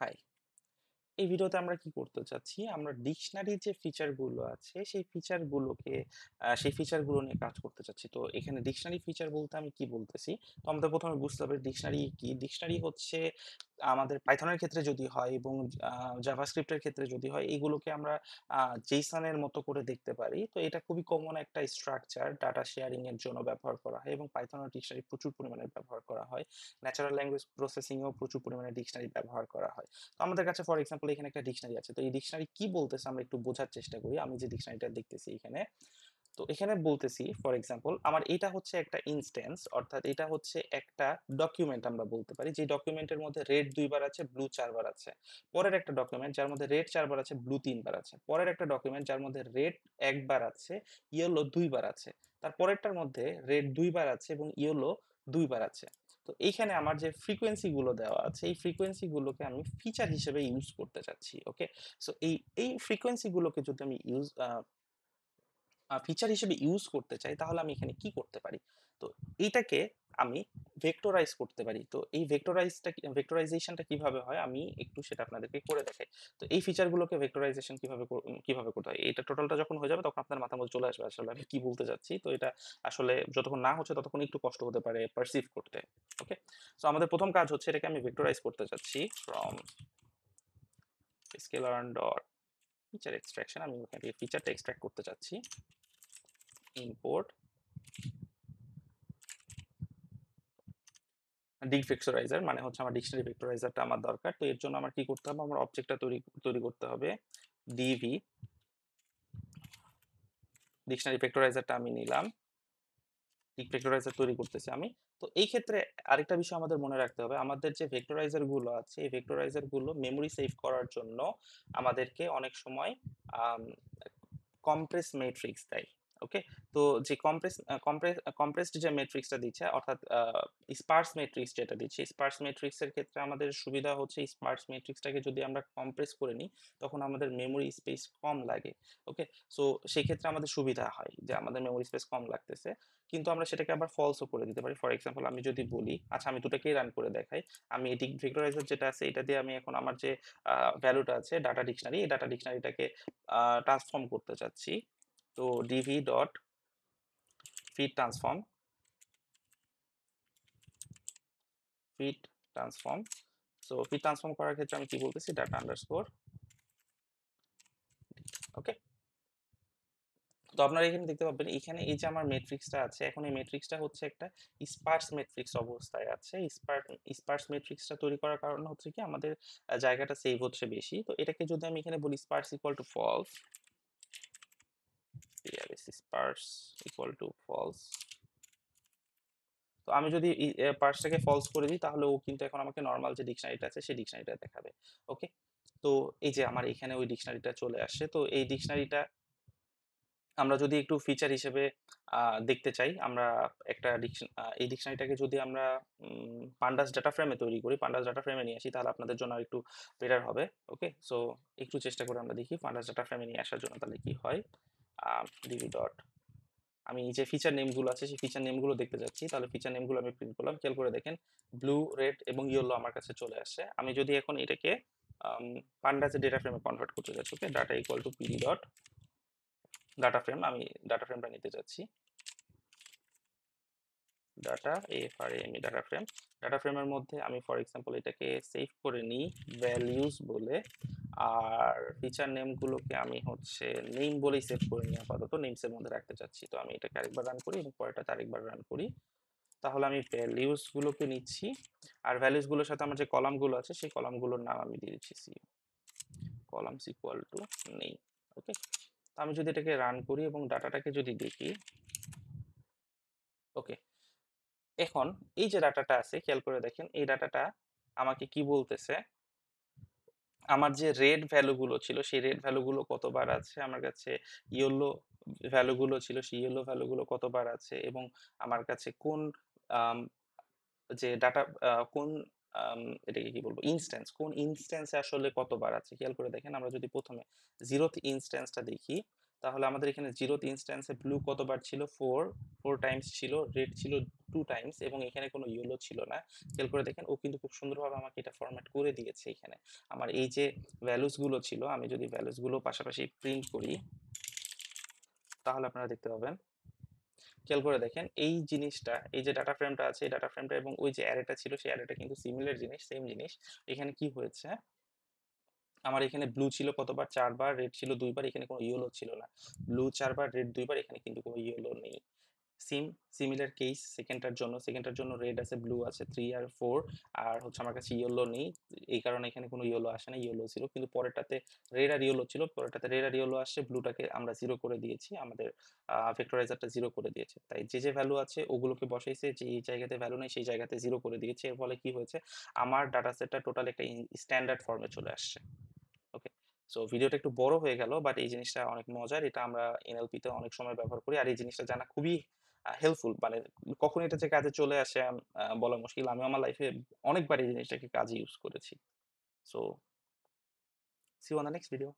High. এই ভিডিওতে আমরা কি করতে চাচ্ছি? আমরা ডিকশনারির যে ফিচারগুলো আছে, সেই ফিচারগুলো নিয়ে কাজ করতে চাচ্ছি। তো এখানে ডিকশনারি ফিচার বলতে আমি কি বলতেছি? তো আমাদের ১ম এ বুঝতে হবে ডিকশনারি কি? ডিকশনারি হচ্ছে আমাদের পাইথনের ক্ষেত্রে যদি হয় এবং জাভাস্ক্রিপ্ট এর ক্ষেত্রে যদি হয়, এগুলোকে আমরা আ JSON এর মতো করে দেখতে পারি। তো এটা খুবই কমন একটা স্ট্রাকচার ডাটা শেয়ারিং এর জন্য ব্যবহার করা হয় এবং পাইথনের ডিকশনারি প্রচুর পরিমাণে ব্যবহার করা হয়। ন্যাচারাল ল্যাঙ্গুয়েজ প্রসেসিং এও প্রচুর পরিমাণে ডিকশনারি ব্যবহার করা হয়। তো আমাদের কাছে ফর এক্সাম্পল এখানে একটা ডিকশনারি আছে। তো এই ডিকশনারি কি বলতেছে আমরা একটু বোঝার চেষ্টা করি। আমি যে ডিকশনারিটা দেখতেছি এখানে। তো এখানে বলতেছি ফর এক্সাম্পল আমার এটা হচ্ছে একটা ইনস্ট্যান্স অর্থাৎ এটা হচ্ছে একটা ডকুমেন্ট আমরা বলতে পারি। যে ডকুমেন্টের মধ্যে রেড ২ বার আছে, ব্লু ৪ বার আছে। পরের একটা ডকুমেন্ট যার মধ্যে রেড ৪ বার আছে, ব্লু ৩ বার আছে। পরের একটা ডকুমেন্ট যার মধ্যে রেড ১ বার আছে, ইয়েলো ২ বার আছে। তার পরেরটার মধ্যে রেড ২ বার আছে এবং ইয়েলো ২ বার আছে। তো এইখানে আমার যে ফ্রিকোয়েন্সি গুলো দেওয়া আছে, এই ফ্রিকোয়েন্সি গুলোকে আমি ফিচার হিসেবে ইউজ করতে চাচ্ছি। ওকে? সো এই ফ্রিকোয়েন্সি গুলোকে যদি আমি ফিচার হিসেবে ইউজ করতে চাই তাহলে আমি এখানে কি করতে পারি? তো এইটাকে আমি ভেক্টরাইজ করতে পারি। তো এই ভেক্টরাইজেশনটা কিভাবে হয় আমি একটু সেটা আপনাদেরকে করে দেখাই। তো এই ফিচার গুলোকে ভেক্টরাইজেশন কিভাবে করতে হয়? এটা টোটালটা যখন হয়ে যাবে তখন আপনার মাথার মধ্যে চলে আসবে আসলে আমি কি বলতে চাচ্ছি। তো এটা আসলে যতক্ষণ না হচ্ছে ততক্ষণ একটু কষ্ট হতে পারে পারসিভ করতে। ওকে? সো আমাদের ১ম কাজ হচ্ছে এটাকে আমি ভেক্টরাইজ করতে চাচ্ছি from scalar dot feature extraction আমি ওখান থেকে ফিচারটা এক্সট্রাক্ট করতে চাচ্ছি। ইম্পোর্ট ডিক ভেক্টরাইজার মানে হচ্ছে আমার ডিকশনারি ভেক্টরাইজারটা আমার দরকার। তো এর জন্য আমার কি করতে হবে? আমার অবজেক্টটা তৈরি করতে হবে। ডিভি ডিকশনারি ভেক্টরাইজারটা আমি নিলাম। ডিক ভেক্টরাইজার তৈরি করতেছি আমি। তো এই ক্ষেত্রে আরেকটা বিষয় আমাদের মনে রাখতে হবে। আমাদের যে ভেক্টরাইজার গুলো আছে, এই ভেক্টরাইজার গুলো মেমোরি সেভ করার জন্য আমাদেরকে অনেক সময় আম কম্প্রেস ম্যাট্রিক্স দেয়। ওকে? তো যে কম্প্রেসড যে ম্যাট্রিক্সটা দিচ্ছে অর্থাৎ স্পার্স ম্যাট্রিক্স যেটা দিচ্ছে, স্পার্স ম্যাট্রিক্স এর ক্ষেত্রে আমাদের সুবিধা হচ্ছে স্পার্স ম্যাট্রিক্সটাকে যদি আমরা কম্প্রেস করে নিই, তখন আমাদের মেমোরি স্পেস কম লাগে। ওকে? সো সেক্ষেত্রে আমাদের সুবিধা হয় যে আমাদের মেমোরি স্পেস কম লাগতেছে। কিন্তু আমরা সেটাকে আবার ফলসও করে দিতে পারি। ফর এক্সাম্পল আমি যদি বলি, আচ্ছা আমি দুটাকেই রান করে দেখাই। আমি এটি ভেক্টরাইজার যেটা আছে এটা দিয়ে আমি এখন আমার যে ভ্যালুটা আছে ডাটা ডিকশনারি, এই ডাটা ডিকশনারিটাকে ট্রান্সফর্ম করতে চাচ্ছি। তো DV dot fit transform. So fit transform করার ক্ষেত্রে আমি কি বলতেছি ডাটা আন্ডারস্কোর। ওকে? তো আপনারা এখানে দেখতে পাবেন এখানে এই যে আমার ম্যাট্রিক্সটা আছে এখন এই ম্যাট্রিক্সটা হচ্ছে একটা স্পার্স ম্যাট্রিক্স অবস্থায় আছে। স্পার্স ম্যাট্রিক্সটা তৈরি করার কারণ হচ্ছে কি আমাদের জায়গাটা সেভ হচ্ছে বেশি। তো এটাকে যদি আমি এখানে বলি sparse equal to false, sparse equal to false. তো আমি যদি পার্সটাকে ফলস করে দিই তাহলে ও কিন্তু এখন আমাকে নরমাল যে ডিকশনারিটা আছে সেই ডিকশনারিটা দেখাবে। ওকে? তো এই যে আমার এখানে ওই ডিকশনারিটা চলে আসছে। তো এই ডিকশনারিটা আমরা যদি একটু ফিচার হিসেবে আ দেখতে চাই, আমরা একটা এই ডিকশনারিটাকে যদি আমরা পান্ডাস ডাটা ফ্রেমে তৈরি করি, পান্ডাস ডাটা ফ্রেমে নিয়ে আসি তাহলে আপনাদের জন্য আরেকটু বেটার হবে। ওকে? সো একটু চেষ্টা করে আমরা দেখি পান্ডাস ডাটা ফ্রেমে নিয়ে আসার জন্য তাহলে কি হয়? ডিবি ডট আমি যে ফিচার নেম গুলো আছে সেই ফিচার নেম গুলো দেখতে যাচ্ছি। তাহলে ফিচার নেম গুলো আমি প্রিন্ট করলাম। খেয়াল করে দেখেন ব্লু, রেড এবং ইয়েলো আমার কাছে চলে আসছে। আমি যদি এখন এটাকে আম পান্ডাসে ডেটা ফ্রেমে কনভার্ট করতে যাচ্ছি। Okay? Data equal to PD dot data frame আমি ডাটা ফ্রেমটা নিতে যাচ্ছি। Data FRME data frame. Data ফ্রেমের মধ্যে আমি ফর এক্সাম্পল এটাকে সেভ করে নিই ভ্যালিউজ বলে। আর ফিচার নেম গুলোকে আমি হচ্ছে নেম বলেই সেভ করে নিই আপাতত। নেমস এর মধ্যে রাখতে চাচ্ছি। তো আমি এটাকে আরেকবার রান করি এবং পরেরটাতে আরেকবার রান করি। তাহলে আমি ভ্যালিউস গুলোকে নিচ্ছি। আর ভ্যালিউস গুলোর সাথে আমার যে কলাম গুলো আছে সেই কলাম গুলোর নাম আমি দিয়ে দিচ্ছি কলামস ইকুয়াল টু নেম। ওকে? তো আমি যদি এটাকে রান করি এবং ডাটাটাকে যদি দেখি, ওকে? এখন এই যে ডাটাটা আছে খেয়াল করে দেখেন এই ডাটাটা আমাকে কি বলতেছে আমার যে রেড ভ্যালু গুলো ছিল সেই রেড ভ্যালু গুলো কতবার আছে আমার কাছে, ইয়েলো ভ্যালু গুলো ছিল সেই ইয়েলো ভ্যালু গুলো কতবার আছে এবং আমার কাছে কোন আম, যে ডাটা কোন এটাকে কি বলবো কোন ইনস্ট্যান্সে আসলে কতবার আছে খেয়াল করে দেখেন আমরা যদি প্রথমে 0th ইনস্ট্যান্সটা দেখি তাহলে আমাদের এখানে 0th ইনস্ট্যান্সে ব্লু কতবার ছিল? 4, 4 টাইমস ছিল, রেড ছিল 2 টাইমস এবং এখানে কোনো ইয়েলো ছিল না। খেয়াল করে দেখেন ও কিন্তু খুব সুন্দরভাবে আমাকে এটা ফরম্যাট করে দিয়েছে এখানে। আমার এই যে ভ্যালুস গুলো ছিল, আমি যদি ভ্যালুস গুলো পাশাপাশি প্রিন্ট করি, তাহলে আপনারা দেখতে পাবেন। খেয়াল করে দেখেন এই জিনিসটা, এই যে ডাটা ফ্রেমটা আছে, এই ডাটা ফ্রেমটা এবং ওই যে অ্যারেটা ছিল, সেই অ্যারেটা কিন্তু সিমিলার জিনিস, সেম জিনিস। এখানে কি হয়েছে? আমার এখানে ব্লু ছিল কতবার? 4 বার, রেড ছিল 2 বার, এখানে কোনো ইয়েলো ছিল না। ব্লু 4 বার, রেড 2 বার, এখানে কিন্তু কোনো ইয়েলো নেই। সিমিলার কেস সেকেন্ডটার জন্য রেড আছে, ব্লু আছে 3 আর 4, আর হচ্ছে আমার কাছে ইয়েলো নেই। এই কারণে এখানে কোনো ইয়েলো আসে না, ইয়েলো 0। কিন্তু পরেরটাতে রেড আর ইয়েলো ছিল, পরেরটাতে রেড আর ইয়েলো আসছে, ব্লুটাকে আমরা 0 করে দিয়েছি। আমাদের ভেক্টরাইজারটা 0 করে দিয়েছে। তাই যে ভ্যালু আছে ওগুলোকে বসাইছে, যে এই জায়গাতে ভ্যালু নেই সেই জায়গাতে 0 করে দিয়েছে। এর ফলে কি হয়েছে? আমার ডাটা সেটটা টোটাল একটা স্ট্যান্ডার্ড ফর্মে চলে আসছে। ওকে। সো ভিডিওটা একটু বড় হয়ে গেল, বাট এই জিনিসটা অনেক মজার। এটা আমরা এনএলপি তে অনেক সময় ব্যবহার করি। আর এই জিনিসটা জানা খুবই হেল্পফুল। মানে কখন এটা যে কাজে চলে আসে বলা মুশকিল। আমি আমার লাইফে অনেকবার এই জিনিসটাকে কাজে ইউজ করেছি। So see you on the next video.